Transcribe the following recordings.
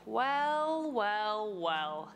Well, well, well.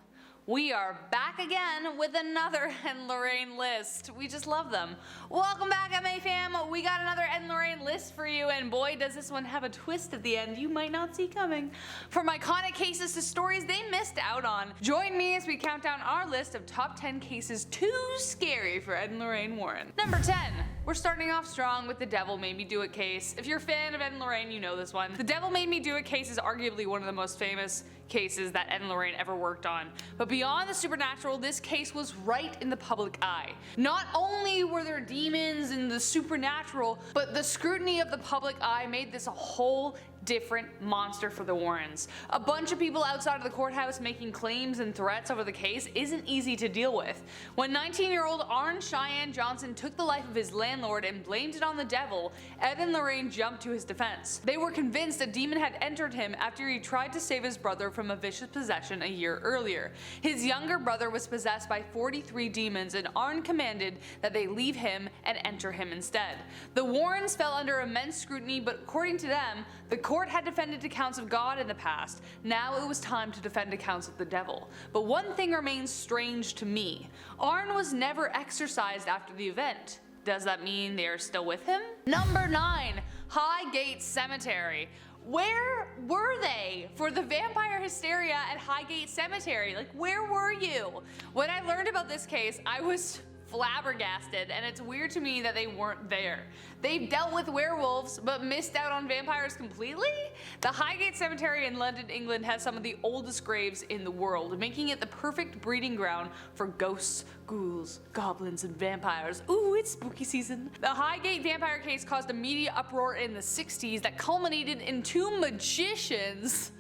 We are back again with another Ed and Lorraine list. We just love them. Welcome back, MA fam. We got another Ed and Lorraine list for you, and boy does this one have a twist at the end you might not see coming. From iconic cases to stories they missed out on, join me as we count down our list of top 10 cases too scary for Ed and Lorraine Warren. Number 10. We're starting off strong with the Devil Made Me Do It case. If you're a fan of Ed and Lorraine, you know this one. The Devil Made Me Do It case is arguably one of the most famous cases that Ed and Lorraine ever worked on. But beyond the supernatural, this case was right in the public eye. Not only were there demons and the supernatural, but the scrutiny of the public eye made this a whole different monster for the Warrens. A bunch of people outside of the courthouse making claims and threats over the case isn't easy to deal with. When 19-year-old Arn Cheyenne Johnson took the life of his landlord and blamed it on the devil, Ed and Lorraine jumped to his defense. They were convinced a demon had entered him after he tried to save his brother from a vicious possession a year earlier. His younger brother was possessed by 43 demons, and Arn commanded that they leave him and enter him instead. The Warrens fell under immense scrutiny, but according to them, the court had defended accounts of God in the past. Now it was time to defend accounts of the devil. But one thing remains strange to me. Arn was never exorcised after the event. Does that mean they are still with him? Number 9. Highgate Cemetery. Where were they for the vampire hysteria at Highgate Cemetery? Like, where were you? When I learned about this case, I was flabbergasted, and it's weird to me that they weren't there. They've dealt with werewolves but missed out on vampires completely? The Highgate Cemetery in London, England has some of the oldest graves in the world, making it the perfect breeding ground for ghosts, ghouls, goblins, and vampires. Ooh, it's spooky season. The Highgate vampire case caused a media uproar in the 60s that culminated in two magicians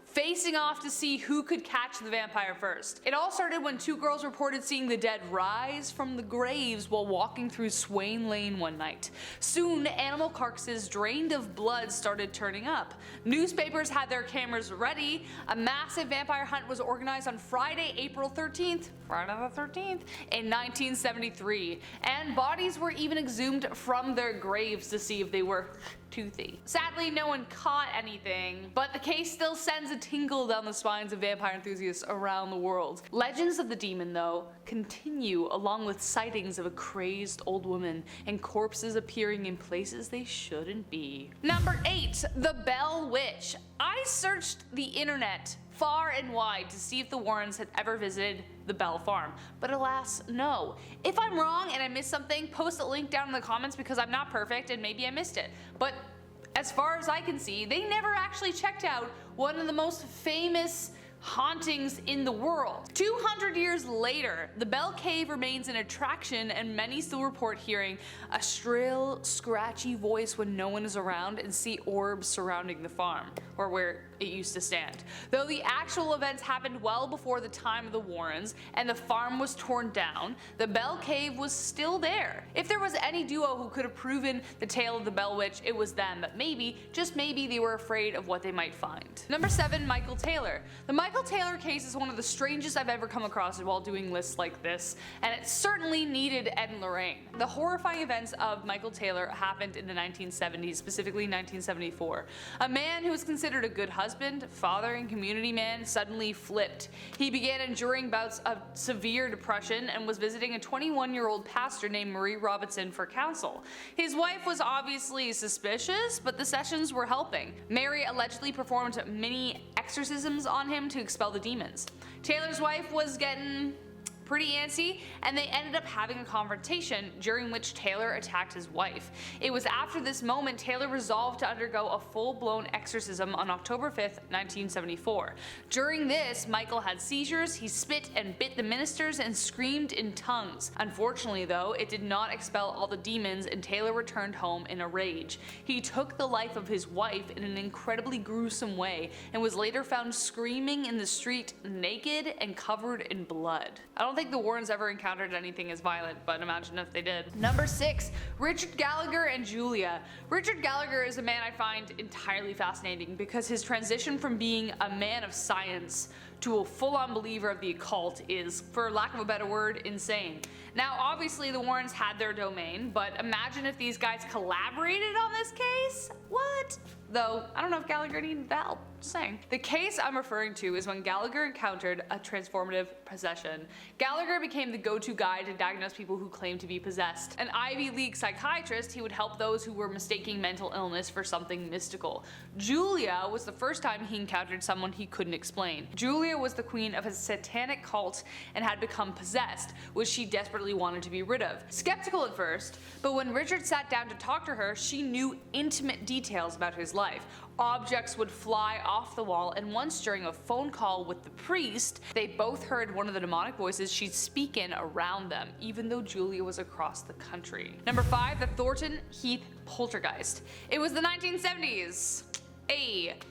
facing off to see who could catch the vampire first. It all started when two girls reported seeing the dead rise from the graves while walking through Swain Lane one night. Soon, animal carcasses drained of blood started turning up. Newspapers had their cameras ready. A massive vampire hunt was organized on Friday, April 13th, Friday the 13th, in 1973, and bodies were even exhumed from their graves to see if they were toothy. Sadly, no one caught anything, but the case still sends a tingle down the spines of vampire enthusiasts around the world. Legends of the demon, though, continue, along with sightings of a crazed old woman and corpses appearing in places they shouldn't be. Number 8. The Bell Witch. I searched the internet far and wide to see if the Warrens had ever visited the Bell Farm, but alas, no. If I'm wrong and I missed something, post a link down in the comments because I'm not perfect and maybe I missed it. But as far as I can see, they never actually checked out one of the most famous hauntings in the world. 200 years later, the Bell Cave remains an attraction, and many still report hearing a shrill, scratchy voice when no one is around and see orbs surrounding the farm, or where it used to stand. Though the actual events happened well before the time of the Warrens and the farm was torn down, the Bell Cave was still there. If there was any duo who could have proven the tale of the Bell Witch, it was them, but maybe, just maybe, they were afraid of what they might find. Number 7. Michael Taylor. The Michael Taylor case is one of the strangest I've ever come across while doing lists like this, and it certainly needed Ed and Lorraine. The horrifying events of Michael Taylor happened in the 1970s, specifically 1974. A man who was considered a good husband, father, and community man suddenly flipped. He began enduring bouts of severe depression and was visiting a 21-year-old pastor named Marie Robinson for counsel. His wife was obviously suspicious, but the sessions were helping. Mary allegedly performed many exorcisms on him to expel the demons. Taylor's wife was getting pretty antsy, and they ended up having a confrontation during which Taylor attacked his wife. It was after this moment Taylor resolved to undergo a full-blown exorcism on October 5th, 1974. During this, Michael had seizures, he spit and bit the ministers, and screamed in tongues. Unfortunately though, it did not expel all the demons, and Taylor returned home in a rage. He took the life of his wife in an incredibly gruesome way, and was later found screaming in the street naked and covered in blood. I don't think the Warrens ever encountered anything as violent, but imagine if they did. Number 6. Richard Gallagher and Julia. Richard Gallagher is a man I find entirely fascinating because his transition from being a man of science to a full-on believer of the occult is, for lack of a better word, insane. Now obviously the Warrens had their domain, but imagine if these guys collaborated on this case? What? though I don't know if Gallagher needed the help. Just saying. The case I'm referring to is when Gallagher encountered a transformative possession. Gallagher became the go-to guy to diagnose people who claimed to be possessed. An Ivy League psychiatrist, he would help those who were mistaking mental illness for something mystical. Julia was the first time he encountered someone he couldn't explain. Julia was the queen of a satanic cult and had become possessed, which she desperately wanted to be rid of. Skeptical at first, but when Richard sat down to talk to her, she knew intimate details about his life. Objects would fly off the wall, and once during a phone call with the priest, they both heard one of the demonic voices she'd speak in around them, even though Julia was across the country. Number 5, the Thornton Heath Poltergeist. It was the 1970s.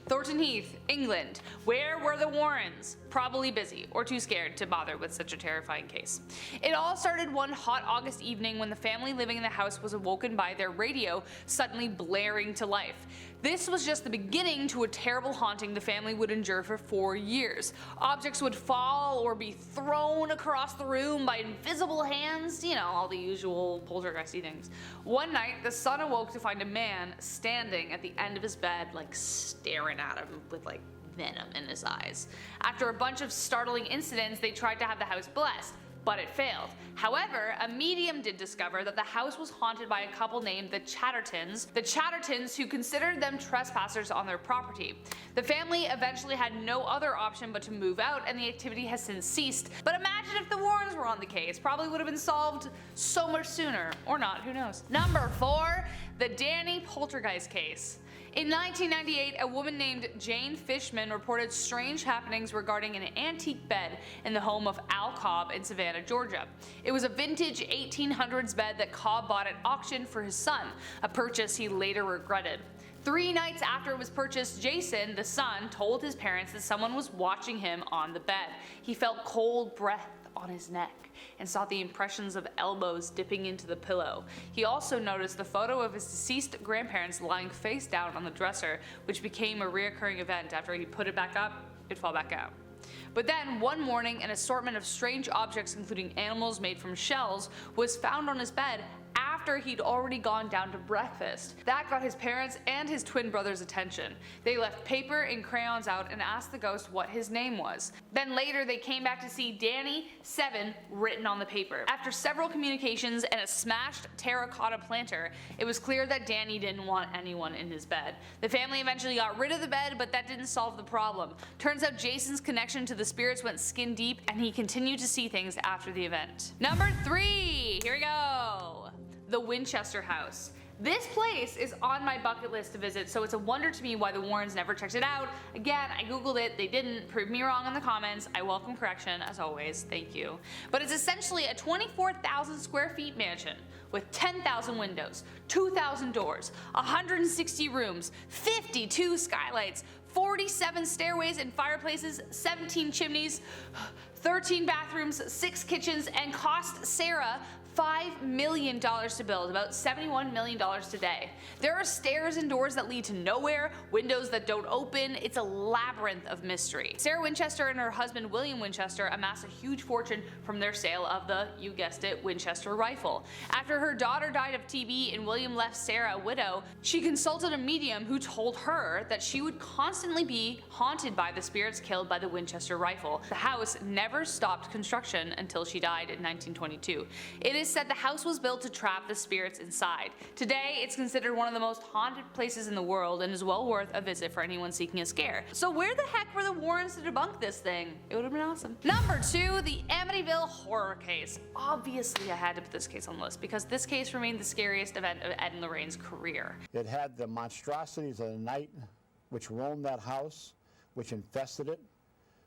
Thornton Heath, England. Where were the Warrens? Probably busy, or too scared to bother with such a terrifying case. It all started one hot August evening when the family living in the house was awoken by their radio suddenly blaring to life. This was just the beginning to a terrible haunting the family would endure for 4 years. Objects would fall or be thrown across the room by invisible hands, you know, all the usual poltergeisty things. One night, the son awoke to find a man standing at the end of his bed, like staring at him with like venom in his eyes. After a bunch of startling incidents, they tried to have the house blessed, but it failed. However, a medium did discover that the house was haunted by a couple named the Chattertons who considered them trespassers on their property. The family eventually had no other option but to move out, and the activity has since ceased. But imagine if the Warrens were on the case, probably would have been solved so much sooner, or not, who knows. Number 4, the Danny Poltergeist case. In 1998, a woman named Jane Fishman reported strange happenings regarding an antique bed in the home of Al Cobb in Savannah, Georgia. It was a vintage 1800s bed that Cobb bought at auction for his son, a purchase he later regretted. 3 nights after it was purchased, Jason, the son, told his parents that someone was watching him on the bed. He felt cold breath on his neck and saw the impressions of elbows dipping into the pillow. He also noticed the photo of his deceased grandparents lying face down on the dresser, which became a reoccurring event. After he put it back up, it'd fall back out. But then, one morning, an assortment of strange objects, including animals made from shells, was found on his bed after he'd already gone down to breakfast. That got his parents and his twin brother's attention. They left paper and crayons out and asked the ghost what his name was. Then later they came back to see Danny 7 written on the paper. After several communications and a smashed terracotta planter, it was clear that Danny didn't want anyone in his bed. The family eventually got rid of the bed, but that didn't solve the problem. Turns out Jason's connection to the spirits went skin deep, and he continued to see things after the event. Number 3, here we go. The Winchester House. This place is on my bucket list to visit, so it's a wonder to me why the Warrens never checked it out. Again, I googled it, they didn't. Prove me wrong in the comments. I welcome correction, as always, thank you. But it's essentially a 24,000 square feet mansion with 10,000 windows, 2,000 doors, 160 rooms, 52 skylights, 47 stairways and fireplaces, 17 chimneys, 13 bathrooms, 6 kitchens, and cost Sarah $5 million to build, about $71 million today. There are stairs and doors that lead to nowhere, windows that don't open. It's a labyrinth of mystery. Sarah Winchester and her husband William Winchester amassed a huge fortune from their sale of the, you guessed it, Winchester rifle. After her daughter died of TB and William left Sarah a widow, she consulted a medium who told her that she would constantly be haunted by the spirits killed by the Winchester rifle. The house never stopped construction until she died in 1922. It is said the house was built to trap the spirits inside. Today, it's considered one of the most haunted places in the world and is well worth a visit for anyone seeking a scare. So where the heck were the Warrens to debunk this thing? It would have been awesome. Number 2, the Amityville Horror case. Obviously, I had to put this case on the list because this case remained the scariest event of Ed and Lorraine's career. It had the monstrosities of the night which roamed that house, which infested it,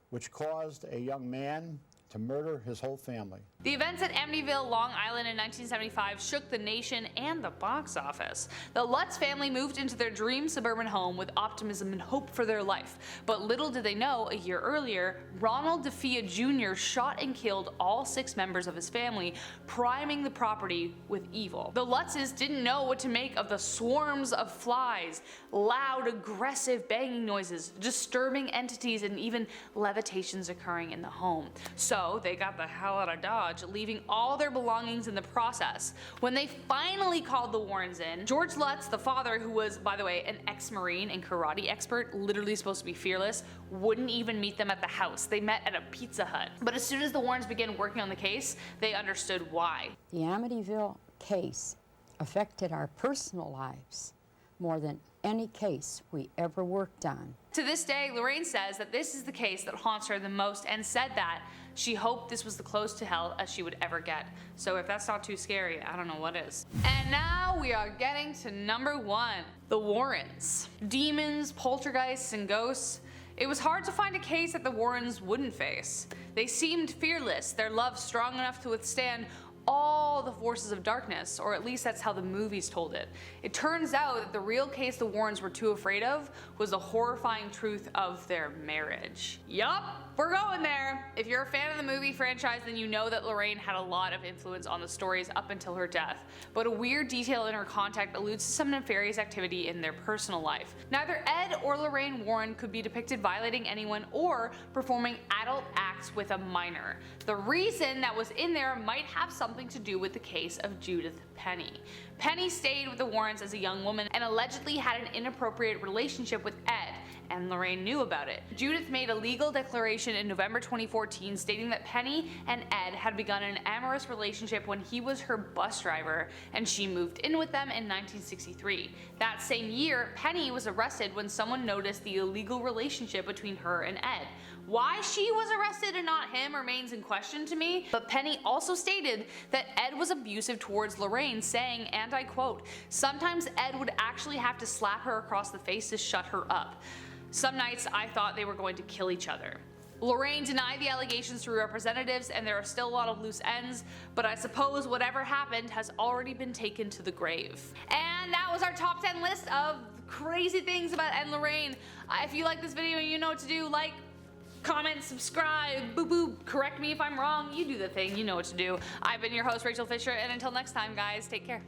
which caused a young man to murder his whole family. The events at Amityville, Long Island in 1975 shook the nation and the box office. The Lutz family moved into their dream suburban home with optimism and hope for their life. But little did they know, a year earlier, Ronald DeFia Jr. shot and killed all 6 members of his family, priming the property with evil. The Lutzes didn't know what to make of the swarms of flies, loud, aggressive banging noises, disturbing entities, and even levitations occurring in the home. So So they got the hell out of Dodge, leaving all their belongings in the process. When they finally called the Warrens in, George Lutz, the father, who was, by the way, an ex-Marine and karate expert, literally supposed to be fearless, wouldn't even meet them at the house. They met at a Pizza Hut. But as soon as the Warrens began working on the case, they understood why. The Amityville case affected our personal lives more than any case we ever worked on. To this day, Loraine says that this is the case that haunts her the most and said that she hoped this was the closest to hell as she would ever get. So if that's not too scary, I don't know what is. And now we are getting to number 1, the Warrens. Demons, poltergeists, and ghosts. It was hard to find a case that the Warrens wouldn't face. They seemed fearless, their love strong enough to withstand all the forces of darkness, or at least that's how the movies told it. It turns out that the real case the Warrens were too afraid of was the horrifying truth of their marriage. Yup, we're going there. If you're a fan of the movie franchise, then you know that Loraine had a lot of influence on the stories up until her death, but a weird detail in her contact alludes to some nefarious activity in their personal life. Neither Ed or Lorraine Warren could be depicted violating anyone or performing adult acts with a minor. The reason that was in there might have something to do with the case of Judith Penny. Penny stayed with the Warrens as a young woman and allegedly had an inappropriate relationship with Ed, and Loraine knew about it. Judith made a legal declaration in November 2014 stating that Penny and Ed had begun an amorous relationship when he was her bus driver and she moved in with them in 1963. That same year, Penny was arrested when someone noticed the illegal relationship between her and Ed. Why she was arrested and not him remains in question to me, but Penny also stated that Ed was abusive towards Loraine, saying, and I quote, "Sometimes Ed would actually have to slap her across the face to shut her up. Some nights I thought they were going to kill each other." Loraine denied the allegations through representatives, and there are still a lot of loose ends, but I suppose whatever happened has already been taken to the grave. And that was our top 10 list of crazy things about Ed and Loraine. If you like this video, you know what to do. Like, comment, subscribe, boo boo, correct me if I'm wrong, you do the thing, you know what to do. I've been your host, Rachel Fisher, and until next time, guys, take care.